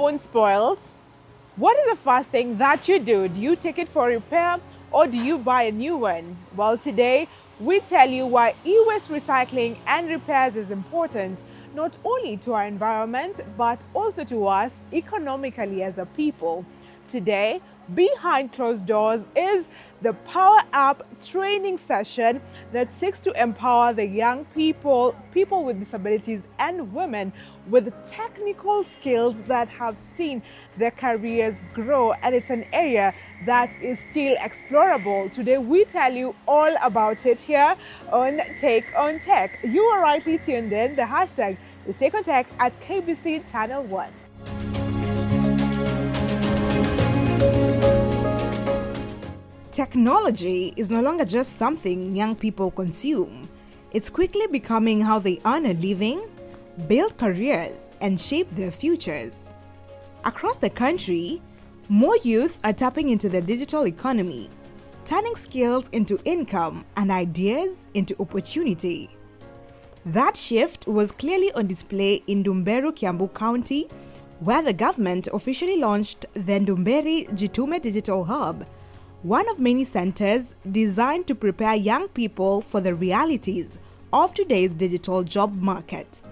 phone spoils, what is the first thing that you do? Do you take it for repair or do you buy a new one? Well, today we tell you why e-waste recycling and repairs is important, not only to our environment, but also to us economically as a people. Today, behind closed doors is the Power Up training session that seeks to empower the young people, people with disabilities and women with technical skills that have seen their careers grow, and it's an area that is still explorable. Today we tell you all about it here on Take on Tech. You are rightly tuned in. The hashtag is Take on Tech at KBC Channel 1. Technology is no longer just something young people consume. It's quickly becoming how they earn a living, build careers, and shape their futures. Across the country, more youth are tapping into the digital economy, turning skills into income and ideas into opportunity. That shift was clearly on display in Dumberu, Kiambu County, where the government officially launched the Jitume Digital Hub, one of many centers designed to prepare young people for the realities of today's digital job market.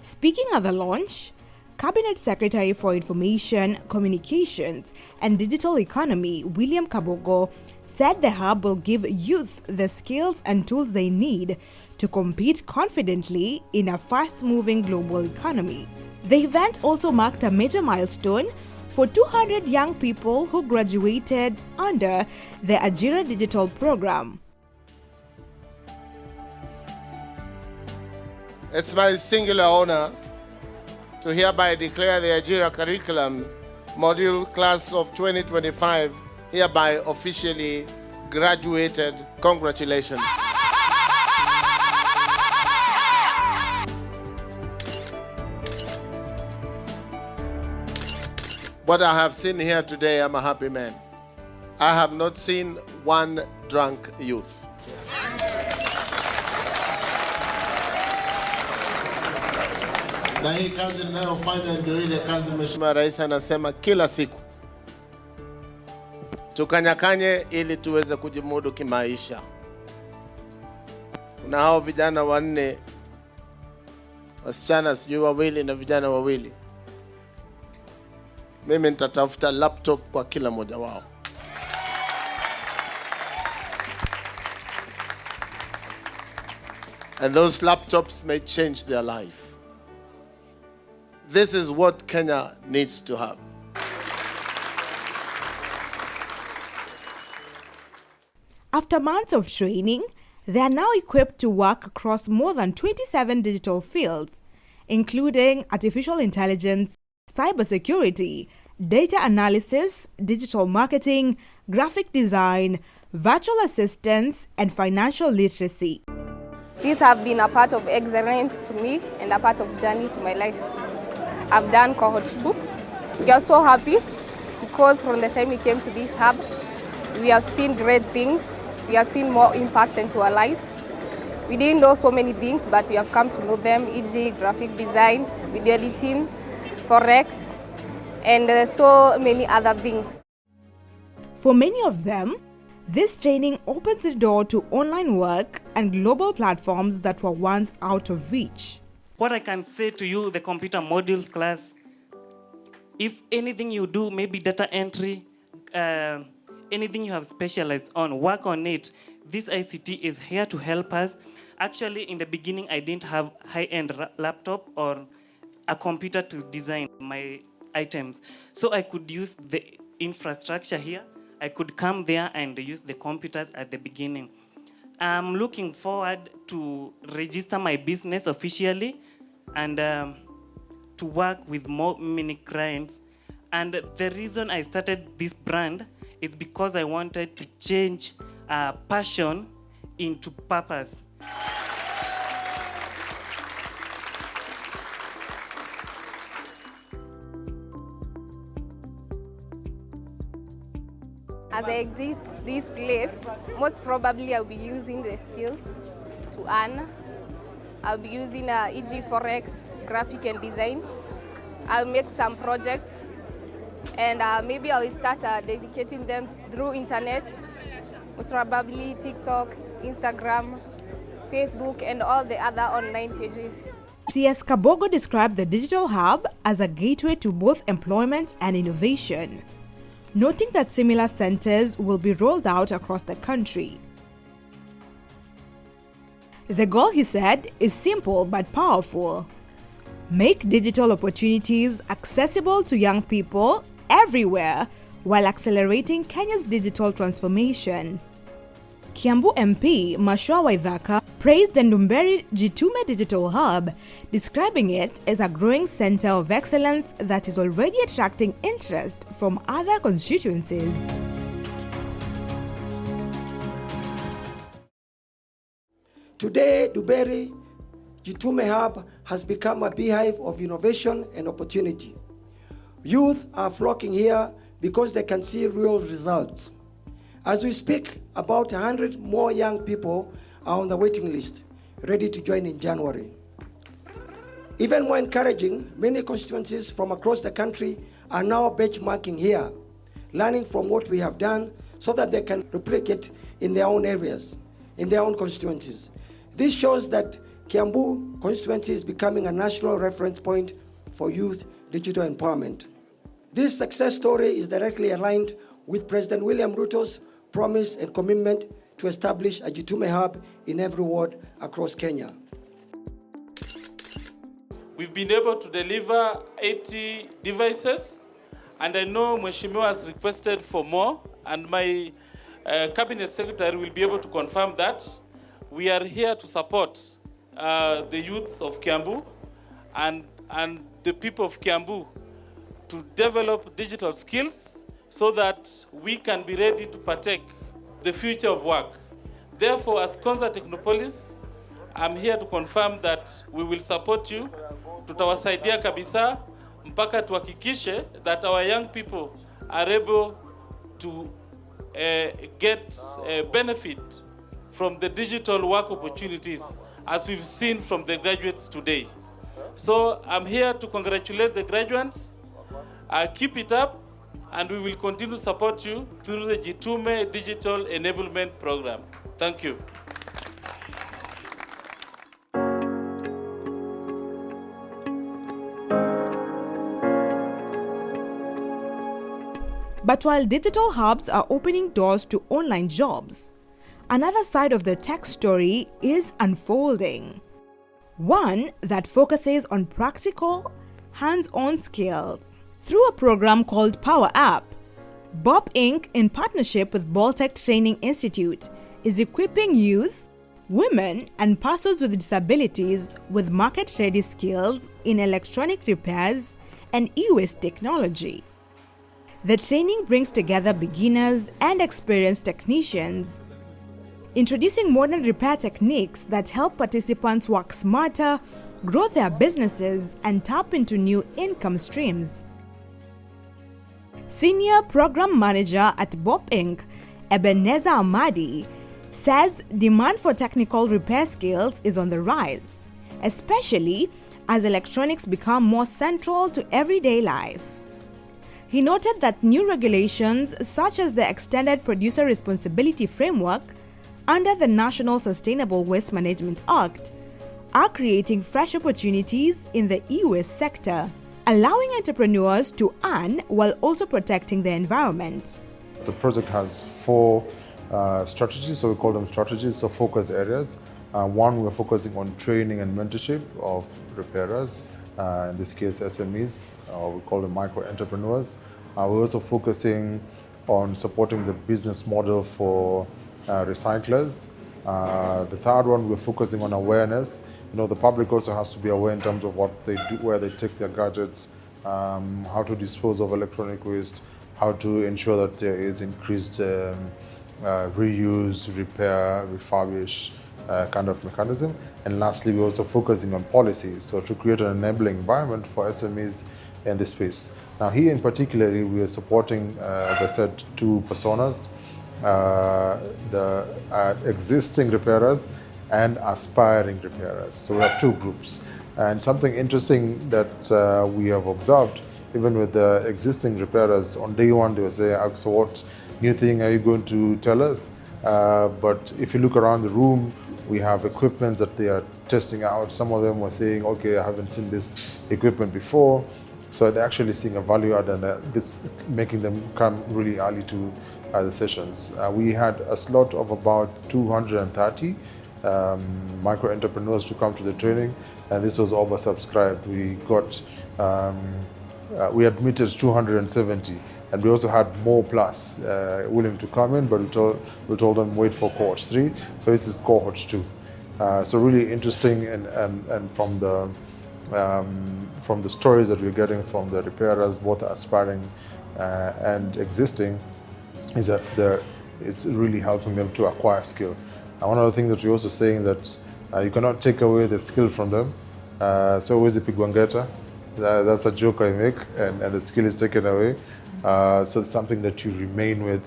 Speaking at the launch, Cabinet Secretary for Information, Communications and Digital Economy, William Kabogo, said the hub will give youth the skills and tools they need to compete confidently in a fast-moving global economy. The event also marked a major milestone for 200 young people who graduated under the Ajira Digital program. It's my singular honor to hereby declare the Ajira Curriculum Module Class of 2025 hereby officially graduated. Congratulations. What I have seen here today, I'm a happy man. I have not seen one drunk youth. Na hii kazi ninayofanya ndio ile kazi Mheshimiwa Rais anasema kila siku tukanyakanye ili tuweze kujimudu kimaisha. Kuna hao vijana wanne, wasichana sijui wawili na vijana wawili. Mimi nitatafuta laptop kwa kila mmoja wao. And those laptops may change their life. This is what Kenya needs to have. After months of training, they are now equipped to work across more than 27 digital fields, including artificial intelligence, cybersecurity, data analysis, digital marketing, graphic design, virtual assistance, and financial literacy. These have been a part of excellence to me and a part of journey to my life. I've done cohort 2. We are so happy because from the time we came to this hub, we have seen great things. We have seen more impact into our lives. We didn't know so many things, but we have come to know them, e.g. graphic design, video editing, Forex, and so many other things. For many of them, this training opens the door to online work and global platforms that were once out of reach. What I can say to you, the computer modules class, if anything you do, maybe data entry, anything you have specialized on, work on it. This ICT is here to help us. Actually, in the beginning, I didn't have high-end laptop or a computer to design my items. So I could use the infrastructure here. I could come there and use the computers at the beginning. I'm looking forward to register my business officially and to work with many clients. And the reason I started this brand is because I wanted to change passion into purpose. As I exit this place, most probably I'll be using the skills to earn. I'll be using e.g. Forex, graphic and design. I'll make some projects, and maybe I'll start dedicating them through internet, most probably TikTok, Instagram, Facebook, and all the other online pages. CS Kabogo described the Digital Hub as a gateway to both employment and innovation, noting that similar centers will be rolled out across the country. The goal, he said, is simple but powerful. Make digital opportunities accessible to young people everywhere while accelerating Kenya's digital transformation. Kiambu MP Mashwa Waithaka praised the Ndumberi Jitume Digital Hub, describing it as a growing center of excellence that is already attracting interest from other constituencies. Today, Ndumberi Jitume Hub has become a beehive of innovation and opportunity. Youth are flocking here because they can see real results. As we speak, about 100 more young people are on the waiting list, ready to join in January. Even more encouraging, many constituencies from across the country are now benchmarking here, learning from what we have done so that they can replicate in their own areas, in their own constituencies. This shows that Kiambu constituency is becoming a national reference point for youth digital empowerment. This success story is directly aligned with President William Ruto's promise and commitment to establish a Jitume Hub in every ward across Kenya. We've been able to deliver 80 devices, and I know Mheshimiwa has requested for more, and my Cabinet Secretary will be able to confirm that. We are here to support the youths of Kiambu and the people of Kiambu to develop digital skills so that we can be ready to partake the future of work. Therefore, as Konza Technopolis, I'm here to confirm that we will support you. Tutawasaidia kabisa mpaka tuhakikishe that our young people are able to get benefit from the digital work opportunities as we've seen from the graduates today. So I'm here to congratulate the graduates. Keep it up, and we will continue to support you through the Jitume Digital Enablement Program. Thank you. But while digital hubs are opening doors to online jobs, another side of the tech story is unfolding. One that focuses on practical, hands-on skills. Through a program called Power Up, Bob Inc., in partnership with Baltech Training Institute, is equipping youth, women, and persons with disabilities with market-ready skills in electronic repairs and e-waste technology. The training brings together beginners and experienced technicians, introducing modern repair techniques that help participants work smarter, grow their businesses, and tap into new income streams. Senior Program Manager at Bob Inc., Ebenezer Amadi, says demand for technical repair skills is on the rise, especially as electronics become more central to everyday life. He noted that new regulations such as the Extended Producer Responsibility Framework under the National Sustainable Waste Management Act are creating fresh opportunities in the e-waste sector, allowing entrepreneurs to earn while also protecting the environment. The project has four strategies, so we call them strategies, so focus areas. One, we're focusing on training and mentorship of repairers, in this case SMEs, we call them micro entrepreneurs. We're also focusing on supporting the business model for recyclers. The third one, we're focusing on awareness. The public also has to be aware in terms of what they do, where they take their gadgets, how to dispose of electronic waste, how to ensure that there is increased reuse, repair, refurbish kind of mechanism. And lastly, we're also focusing on policy, so to create an enabling environment for SMEs in this space. Now here in particular, we are supporting, as I said, two personas, the existing repairers and aspiring repairers. So we have two groups. And something interesting that we have observed, even with the existing repairers, on day one they were saying, so what new thing are you going to tell us? But if you look around the room, we have equipment that they are testing out. Some of them were saying, okay, I haven't seen this equipment before. So they're actually seeing a value add, and this making them come really early to the sessions. We had a slot of about 230 micro entrepreneurs to come to the training, and this was oversubscribed. We got we admitted 270, and we also had more plus willing to come in, but we told them wait for cohort 3. So this is cohort 2. So really interesting, and from the stories that we're getting from the repairers, both aspiring and existing, is that it's really helping them to acquire skill. And one of the things that we're also saying that you cannot take away the skill from them. So always the pigwangeta, that's a joke I make, and the skill is taken away. So it's something that you remain with,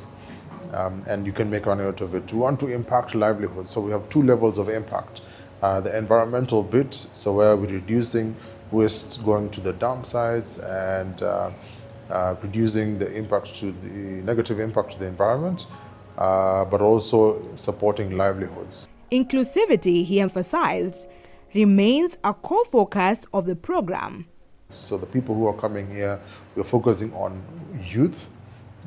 and you can make money out of it. We want to impact livelihoods, so we have 2 levels of impact. The environmental bit, so where we're reducing waste going to the dump sites and reducing the impact to the negative impact to the environment, but also supporting livelihoods. Inclusivity, he emphasized, remains a core focus of the program. So the people who are coming here, we're focusing on youth,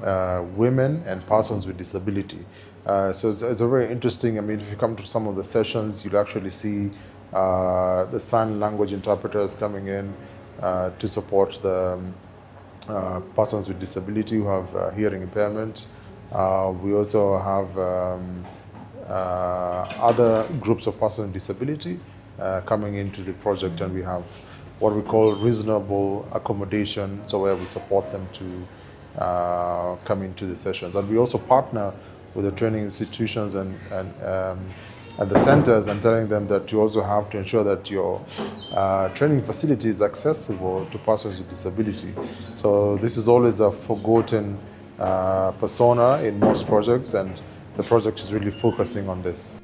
women, and persons with disability. So it's a very interesting, I mean, if you come to some of the sessions, you'll actually see the sign language interpreters coming in to support the persons with disability who have hearing impairment. We also have other groups of persons with disability coming into the project, and we have what we call reasonable accommodation, so where we support them to come into the sessions. And we also partner with the training institutions and the centers, and telling them that you also have to ensure that your training facility is accessible to persons with disability. So this is always a forgotten persona in most projects, and the project is really focusing on this.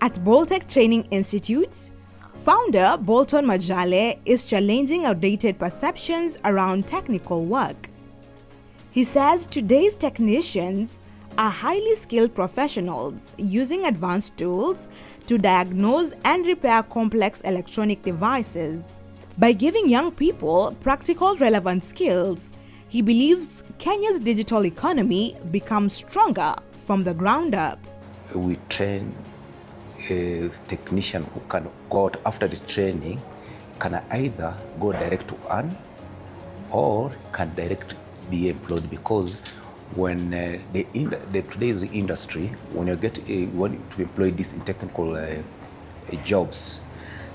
At Boltec Training Institute, founder Bolton Majale is challenging outdated perceptions around technical work. He says today's technicians are highly skilled professionals using advanced tools to diagnose and repair complex electronic devices. By giving young people practical relevant skills, he believes Kenya's digital economy becomes stronger from the ground up. We train a technician who can go out after the training, can either go direct to earn or can direct be employed, because when today's industry, when you want to employ these in technical jobs,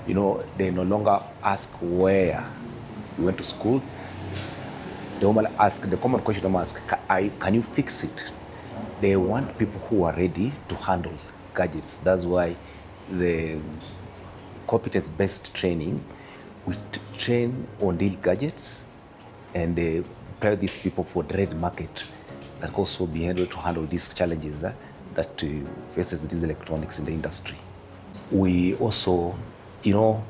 you know, they no longer ask where you went to school. They normally ask, the common question they ask, can you fix it? They want people who are ready to handle gadgets. That's why the competence-based training, we train on these gadgets and they prepare these people for the trade market, that also be able to handle these challenges that faces these electronics in the industry. We also, you know,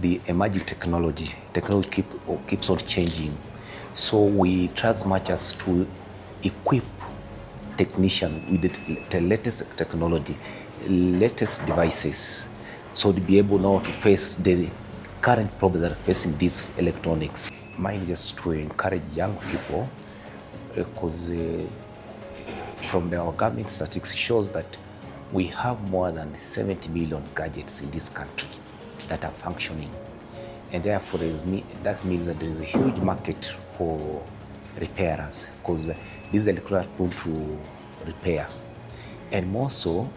the emerging technology keeps on changing. So we try as much as to equip technicians with the latest technology, latest devices, so to be able now to face the current problems that are facing these electronics. Mine is just to encourage young people, because from our government statistics shows that we have more than 70 million gadgets in this country that are functioning, and therefore that means that there is a huge market for repairers, because these electronics are prone to repair. And more so,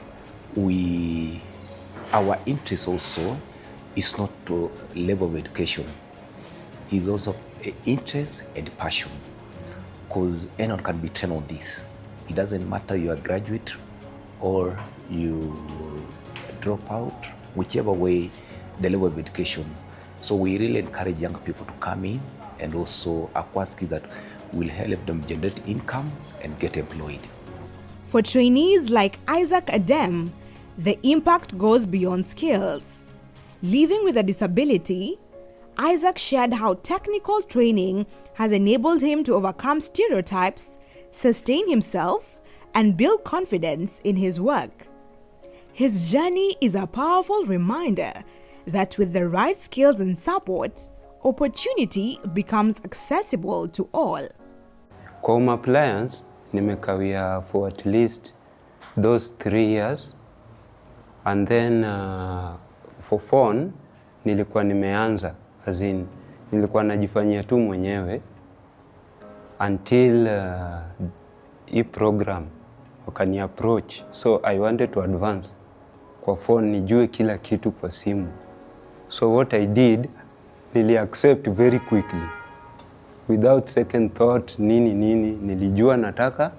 our interest also is not to level of education, it's also interest and passion, because anyone can be trained on this. It doesn't matter you are a graduate or you drop out, whichever way the level of education. So we really encourage young people to come in and also acquire skills that will help them generate income and get employed. For trainees like Isaac Adem, the impact goes beyond skills. Living with a disability, Isaac shared how technical training has enabled him to overcome stereotypes, sustain himself, and build confidence in his work. His journey is a powerful reminder that with the right skills and support, opportunity becomes accessible to all. Kwa home appliance, nimekawia for at least those 3 years. And then for phone, nilikuwa nimeanza, as in, nilikuwa najifanyia tu mwenyewe until hii program wakani approach. So I wanted to advance kwa phone, nijue kila kitu kwa simu. So what I did, nili accept very quickly. Without second thought, nilijua nataka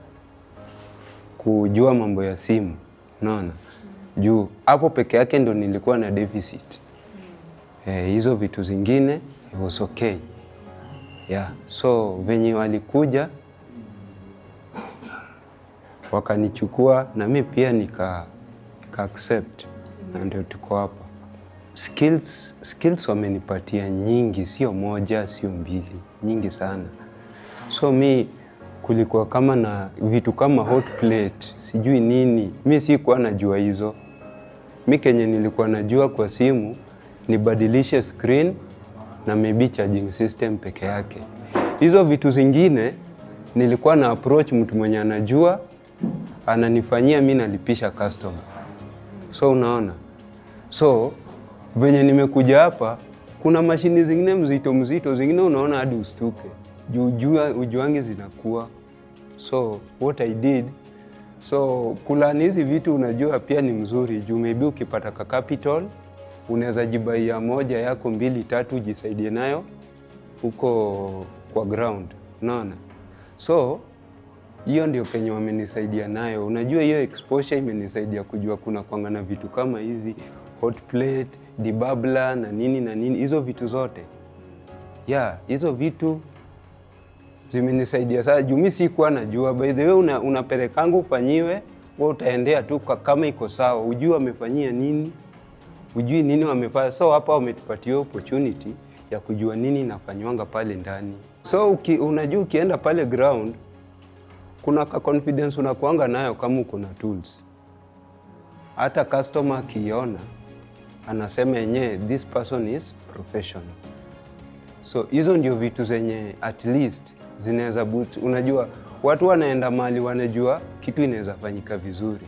kujua mambo ya simu. Naona. Juu, hapo peke yake ndo nilikuwa na deficit. Hizo vitu zingine, it was okay. Yeah. So, venye walikuja, wakanichukua, na mimi pia nika accept. Na ndio tuko hapa. Skills wamenipatia nyingi, sio moja, sio mbili, nyingi sana. So mi kulikuwa kama na vitu kama hot plate, sijui nini, mi sikuwa najua hizo. Mi kenye nilikuwa najua kwa simu, nibadilishe screen na maybe charging system peke yake. Hizo vitu zingine, nilikuwa na approach mtu mwenye anajua, ananifanyia mi nalipisha customer. So unaona. So, venye nimekuja hapa, kuna mashini zingine mzito, zingine unaona hadi ustuke. Ujuangi zinakuwa. So, what I did, so kulani hizi vitu unajua pia ni mzuri. Juu maybe ukipata ka capital, unaweza jibaia moja yako 2, 3 jisaidie nayo huko kwa ground. Unaona? So, hiyo ndio kenye wamenisaidia nayo. Unajua hiyo exposure imenisaidia kujua kuna kuanga na vitu kama hizi, hot plate, debubler na nini, hizo vitu zote. Yeah, hizo vitu zimenisaidia sana. Juu mimi sikuwa najua. By the way, unapelekangu ufanyiwe, wewe utaendea tu kama iko sawa. Ujui wamefanyia nini, ujui nini wamefanya. So hapa wametupatia opportunity ya kujua nini inafanywanga pale ndani. So unajua ukienda pale ground, kuna ka confidence unakuanga nayo kama uko na tools. Hata customer akiona anasema yenyewe this person is professional. So hizo ndio vitu zenye at least zinaweza boost. Unajua watu wanaenda mahali wanajua kitu inaweza fanyika vizuri.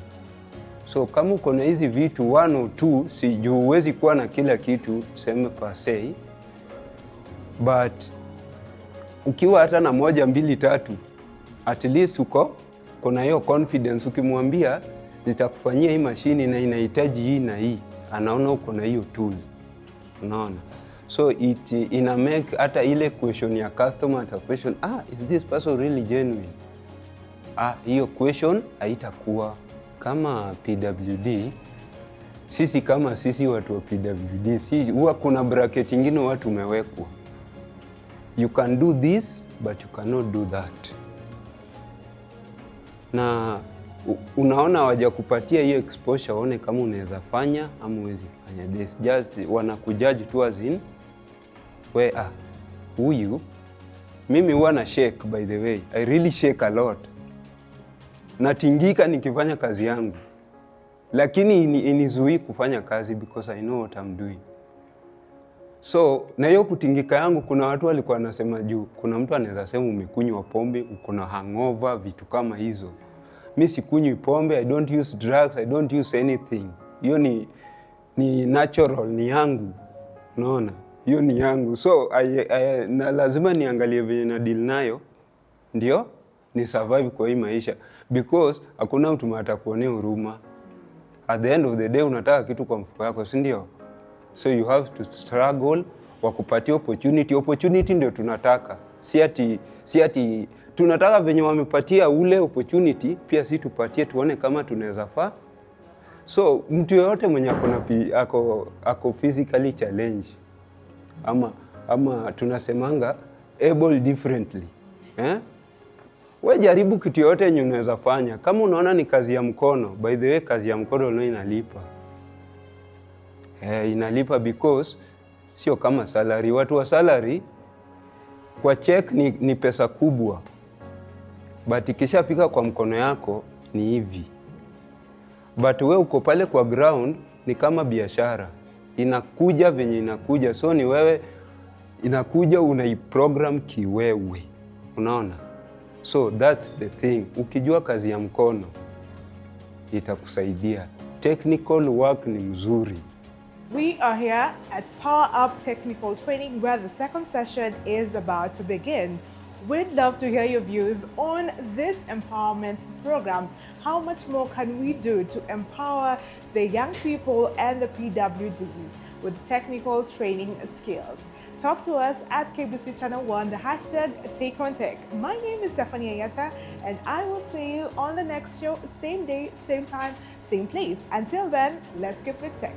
So kama uko na hizi vitu 1 or 2, si juu huwezi kuwa na kila kitu tuseme per se, but ukiwa hata na 1, 2, 3 at least uko kuna hiyo confidence. Ukimwambia nitakufanyia hii mashini na inahitaji hii na hii, anaona uko na hiyo tools. Unaona? So ina make hata ile question ya customer ata question, is this person really genuine? Hiyo question haitakuwa. Kama PWD, sisi watu wa PWD, huwa kuna bracket nyingine watu umewekwa. You can do this but you cannot do that. Na unaona hawaja kupatia hiyo exposure waone kama unaweza fanya ama huwezi fanya. This just wanakujudge tu as in huyu. Mimi huwa na shake, by the way. I really shake a lot. Natingika nikifanya kazi yangu. Lakini inizuii kufanya kazi because I know what I'm doing. So, na hiyo kutingika yangu, kuna watu walikuwa wanasema juu, kuna mtu anaweza sema umekunywa pombe, uko na hangover, vitu kama hizo. Mimi sikunywi pombe, I don't use drugs, I don't use anything. Hiyo ni natural, ni yangu. Unaona? Hiyo ni yangu. So, na lazima niangalie venye na deal nayo, ndio ni survive kwa hii maisha. Because hakuna mtu atakuonea huruma. At the end of the day unataka kitu kwa mfuko yako, si ndio? So you have to struggle, wakupatia opportunity. Opportunity ndio tunataka. Si ati tunataka venye wamepatia ule opportunity, pia si tupatie tuone kama tunaweza faa. So mtu yote mwenye ako physically challenge ama tunasemanga able differently. Wewe jaribu kitu yote yenye unaweza fanya. Kama unaona ni kazi ya mkono, by the way kazi ya mkono ndio inalipa. Inalipa because sio kama salary. Watu wa salary kwa check ni pesa kubwa, but ikishafika kwa mkono yako ni hivi. But we uko pale kwa ground ni kama biashara, inakuja venye inakuja, so ni wewe inakuja unaiprogram kiwewe, unaona? So that's the thing, ukijua kazi ya mkono itakusaidia. Technical work ni mzuri. We are here at Power Up Technical Training, where the second session is about to begin. We'd love to hear your views on this empowerment program. How much more can we do to empower the young people and the PWDs with technical training skills? Talk to us at KBC Channel 1, the hashtag #TakeOnTech. My name is Stephanie Ayata, and I will see you on the next show, same day, same time, same place. Until then, let's keep it tech.